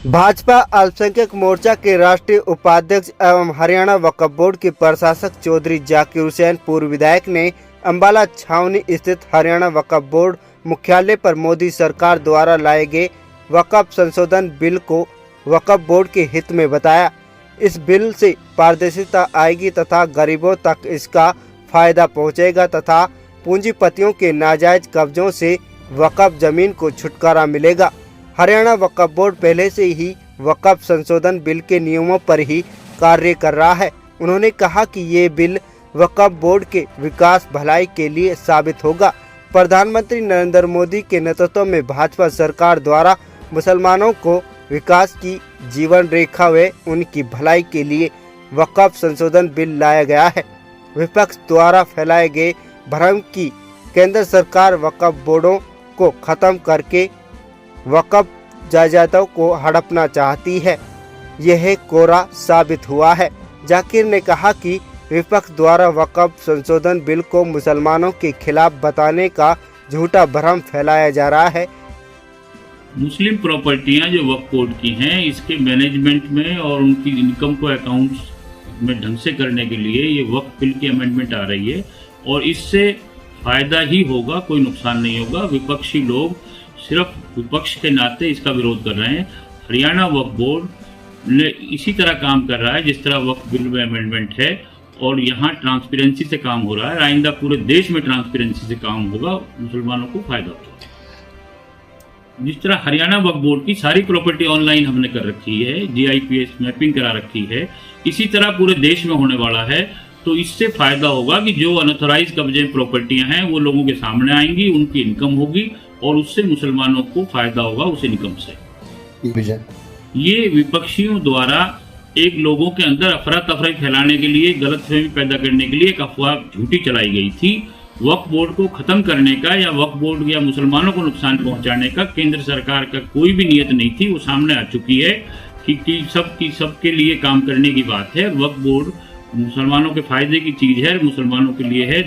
भाजपा अल्पसंख्यक मोर्चा के राष्ट्रीय उपाध्यक्ष एवं हरियाणा वक्फ बोर्ड के प्रशासक चौधरी जाकिर हुसैन पूर्व विधायक ने अंबाला छावनी स्थित हरियाणा वक्फ बोर्ड मुख्यालय पर मोदी सरकार द्वारा लाए गए वक्फ संशोधन बिल को वक्फ बोर्ड के हित में बताया। इस बिल से पारदर्शिता आएगी तथा गरीबों तक इसका फायदा पहुंचेगा तथा पूंजीपतियों के नाजायज कब्जों से वक्फ जमीन को छुटकारा मिलेगा। हरियाणा वक्फ बोर्ड पहले से ही वक्फ संशोधन बिल के नियमों पर ही कार्य कर रहा है। उन्होंने कहा कि ये बिल वक्फ बोर्ड के विकास भलाई के लिए साबित होगा। प्रधानमंत्री नरेंद्र मोदी के नेतृत्व में भाजपा सरकार द्वारा मुसलमानों को विकास की जीवन रेखा व उनकी भलाई के लिए वक्फ संशोधन बिल लाया गया है। विपक्ष द्वारा फैलाए गए भ्रम की केंद्र सरकार वक्फ बोर्डों को खत्म करके वक्फ जायदादों को हड़पना चाहती है, यह कोरा साबित हुआ है। जाकिर ने कहा कि विपक्ष द्वारा वक्फ संशोधन बिल को मुसलमानों के खिलाफ बताने का झूठा भ्रम फैलाया जा रहा है। मुस्लिम प्रॉपर्टियां जो वक्फ बोर्ड की हैं, इसके मैनेजमेंट में और उनकी इनकम को अकाउंट्स में ढंग से करने के लिए ये वक्फ बिल की अमेंडमेंट आ रही है और इससे फायदा ही होगा, कोई नुकसान नहीं होगा। विपक्षी लोग सिर्फ विपक्ष के नाते इसका विरोध कर रहे हैं। हरियाणा वक्फ बोर्ड ने इसी तरह काम कर रहा है जिस तरह वक्फ बिल में अमेंडमेंट है और यहाँ ट्रांसपेरेंसी से काम हो रहा है। आइंदा पूरे देश में ट्रांसपेरेंसी से काम होगा, मुसलमानों को फायदा होगा। जिस तरह हरियाणा वक्फ बोर्ड की सारी प्रॉपर्टी ऑनलाइन हमने कर रखी है, GIPS मैपिंग करा रखी है, इसी तरह पूरे देश में होने वाला है। तो इससे फायदा होगा कि जो अनऑथराइज कब्जे प्रॉपर्टियां हैं वो लोगों के सामने आएंगी, उनकी इनकम होगी और उससे मुसलमानों को फायदा होगा उस इनकम से। ये विपक्षियों द्वारा एक लोगों के अंदर अफरा तफरी फैलाने के लिए, गलतफहमी पैदा करने के लिए एक अफवाह झूठी चलाई गई थी। वक्फ बोर्ड को खत्म करने का या वक्फ बोर्ड या मुसलमानों को नुकसान पहुंचाने का केंद्र सरकार का कोई भी नियत नहीं थी। वो सामने आ चुकी है कि सबके लिए काम करने की बात है। वक्फ बोर्ड मुसलमानों के फायदे की चीज है, मुसलमानों के लिए है।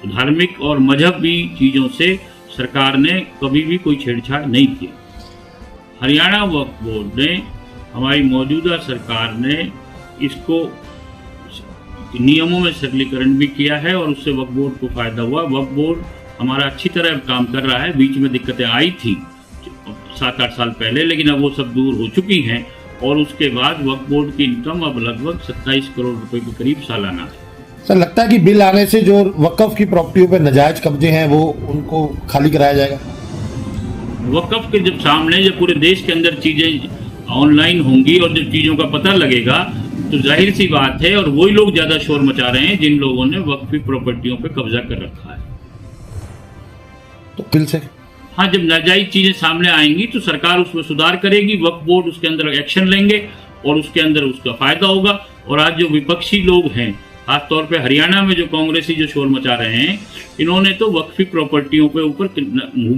धार्मिक और मजहबी चीजों से सरकार ने कभी भी कोई छेड़छाड़ नहीं की। हरियाणा वक्फ बोर्ड ने, हमारी मौजूदा सरकार ने इसको नियमों में सरलीकरण भी किया है और उससे वक्फ बोर्ड को फायदा हुआ। वक्फ बोर्ड हमारा अच्छी तरह काम कर रहा है। बीच में दिक्कतें आई थी 7-8 साल पहले, लेकिन अब वो सब दूर हो चुकी हैं और उसके बाद वक्फ बोर्ड की इनकम अब लगभग 27 करोड़ रुपए के करीब सालाना है। सर, लगता है कि बिल आने से जो वक्फ की प्रॉपर्टियों पर नाजायज कब्जे हैं वो उनको खाली कराया जाएगा। वक्फ के जब पूरे देश के अंदर चीजें ऑनलाइन होंगी और जब चीजों का पता लगेगा तो जाहिर सी बात है, और वही लोग ज्यादा शोर मचा रहे हैं जिन लोगों ने वक्फ की प्रॉपर्टियों पे कब्जा कर रखा है। तो बिल से हाँ, जब नाजायज चीजें सामने आएंगी तो सरकार उसमें सुधार करेगी, वक्फ बोर्ड उसके अंदर एक्शन लेंगे और उसके अंदर उसका फायदा होगा। और आज जो विपक्षी लोग हैं, खासतौर पे हरियाणा में जो कांग्रेसी जो शोर मचा रहे हैं, इन्होंने तो वक्फी प्रॉपर्टियों के ऊपर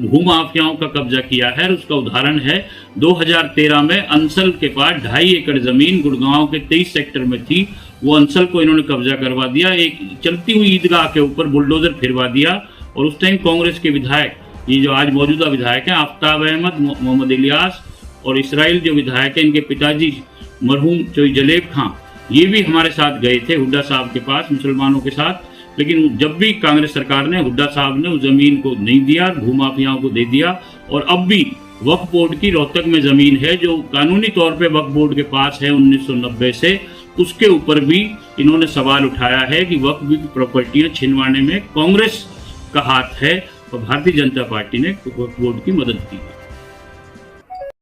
भूमाफियाओं का कब्जा किया है। उसका उदाहरण है 2013 में अंसल के पास 2.5 एकड़ जमीन गुड़गांव के 23 सेक्टर में थी। वो अंसल को इन्होंने कब्जा करवा दिया, एक चलती हुई ईदगाह के ऊपर बुलडोजर फिरवा दिया। और उस टाइम कांग्रेस के विधायक, ये जो आज मौजूदा विधायक हैं आफ्ताब अहमद, मोहम्मद इलियास और इसराइल जो विधायक हैं, इनके पिताजी मरहूम चोई जलेब खां, ये भी हमारे साथ गए थे हुड्डा साहब के पास मुसलमानों के साथ। लेकिन जब भी कांग्रेस सरकार ने, हुड्डा साहब ने उस जमीन को नहीं दिया, भूमाफियाओं को दे दिया। और अब भी वक्फ बोर्ड की रोहतक में जमीन है जो कानूनी तौर पे वक्फ बोर्ड के पास है 1990 से, उसके ऊपर भी इन्होंने सवाल उठाया है कि वक्फ की प्रॉपर्टियां छिनवाने में कांग्रेस का हाथ है और भारतीय जनता पार्टी ने वक्फ बोर्ड की मदद की।